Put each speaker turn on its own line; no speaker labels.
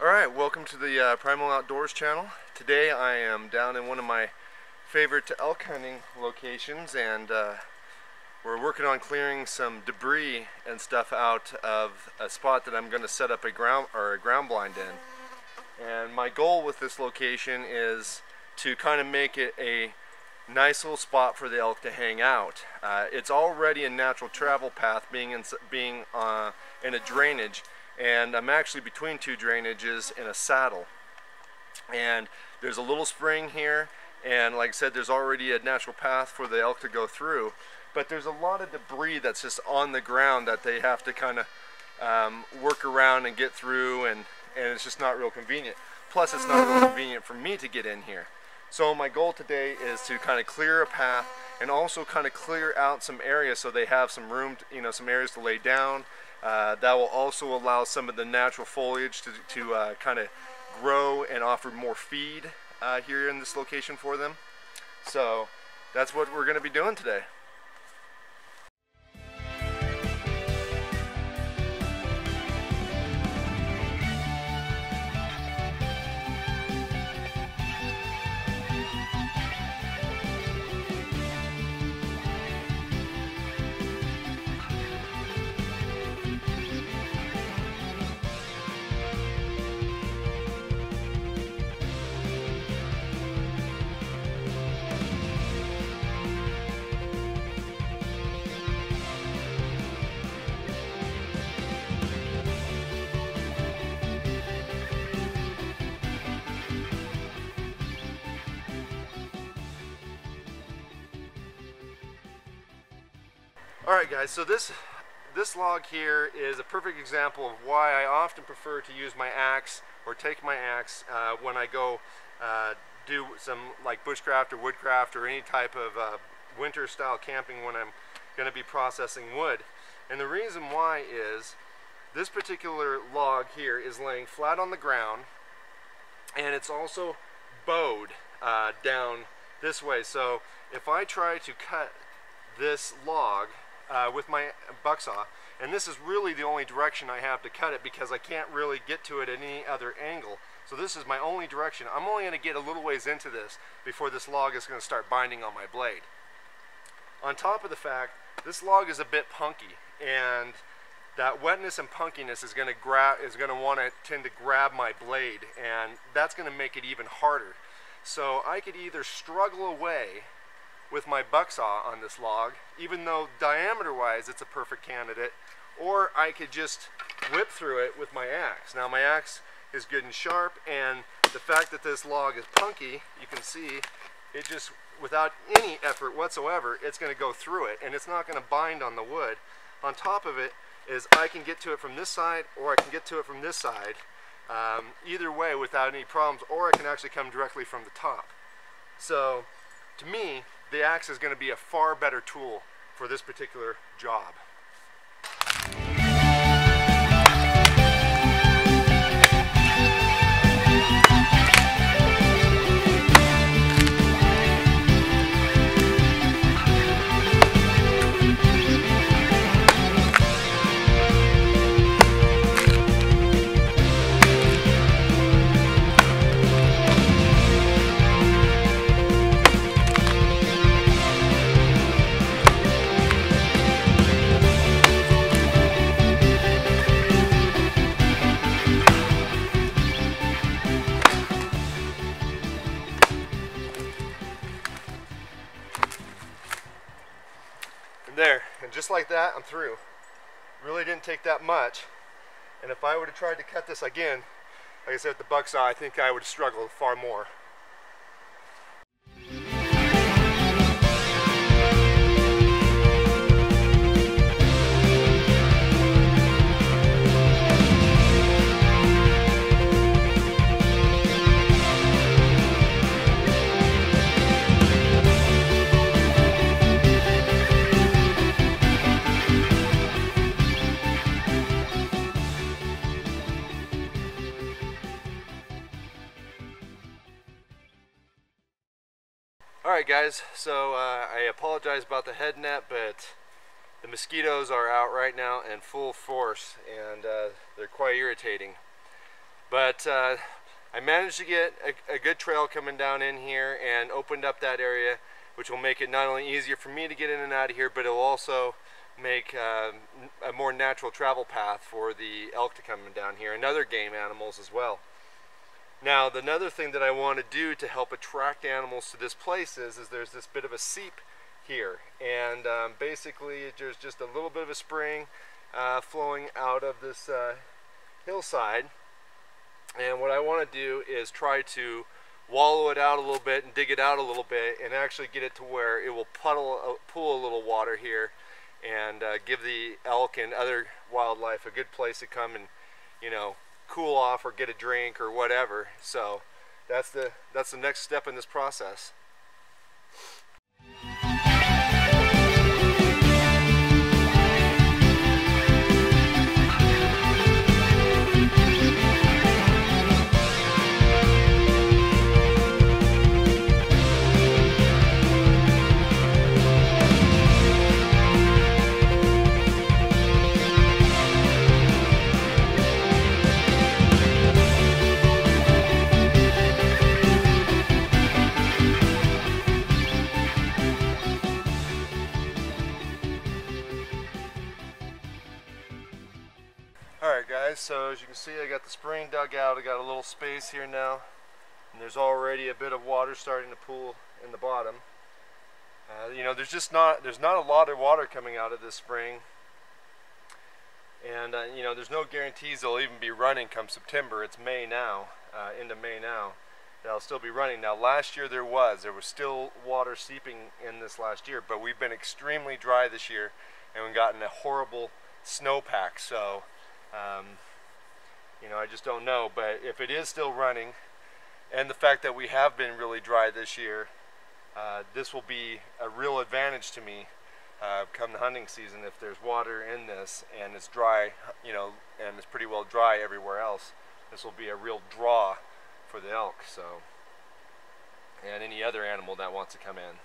Alright, welcome to the Primal Outdoors channel. Today I am down in one of my favorite elk hunting locations, and we're working on clearing some debris and stuff out of a spot that I'm going to set up a ground blind in. And my goal with this location is to kind of make it a nice little spot for the elk to hang out. It's already a natural travel path, being in a drainage. And I'm actually between two drainages in a saddle, and there's a little spring here, and like I said, there's already a natural path for the elk to go through, but there's a lot of debris that's just on the ground that they have to kind of work around and get through, and it's just not real convenient. Plus it's not real convenient for me to get in here. So my goal today is to kind of clear a path and also kind of clear out some areas so they have some room to, some areas to lay down. That will also allow some of the natural foliage to kind of grow and offer more feed here in this location for them. So that's what we're going to be doing today. Alright guys, so this log here is a perfect example of why I often prefer to use my axe or take my axe when I go do some like bushcraft or woodcraft or any type of winter style camping when I'm going to be processing wood. And the reason why is this particular log here is laying flat on the ground, and it's also bowed down this way. So if I try to cut this log with my buck saw, and this is really the only direction I have to cut it because I can't really get to it at any other angle. So this is my only direction. I'm only going to get a little ways into this before this log is going to start binding on my blade. On top of the fact, this log is a bit punky, and that wetness and punkiness is going to want to tend to grab my blade, and that's going to make it even harder. So I could either struggle away with my buck saw on this log, even though diameter wise it's a perfect candidate, or I could just whip through it with my axe. Now my axe is good and sharp, and the fact that this log is punky, you can see it just, without any effort whatsoever, it's going to go through it, and it's not going to bind on the wood. On top of it is I can get to it from this side, or I can get to it from this side, either way without any problems, or I can actually come directly from the top. So to me, the axe is going to be a far better tool for this particular job. There, and just like that, I'm through. Really didn't take that much, and if I would have tried to cut this again, like I said with the buck saw, I think I would have struggled far more. Alright guys, so I apologize about the head net, but the mosquitoes are out right now in full force, and they're quite irritating. But I managed to get a good trail coming down in here and opened up that area, which will make it not only easier for me to get in and out of here, but it will also make a more natural travel path for the elk to come down here and other game animals as well. Now, another thing that I want to do to help attract animals to this place is there's this bit of a seep here, and basically there's just a little bit of a spring flowing out of this hillside, and what I want to do is try to wallow it out a little bit and dig it out a little bit and actually get it to where it will pool a little water here and give the elk and other wildlife a good place to come and, you know, cool off or get a drink or whatever. So that's the next step in this process. Alright guys, so as you can see, I got the spring dug out. I got a little space here now, and there's already a bit of water starting to pool in the bottom. You know, there's not a lot of water coming out of this spring, and you know, there's no guarantees they'll even be running come September. It's May now, into May now. They'll still be running. Now, last year there was still water seeping in this last year, but we've been extremely dry this year, and we've gotten a horrible snowpack. So you know, I just don't know, but if it is still running, and the fact that we have been really dry this year, this will be a real advantage to me come the hunting season. If there's water in this and it's dry, you know, and it's pretty well dry everywhere else, this will be a real draw for the elk, so, and any other animal that wants to come in.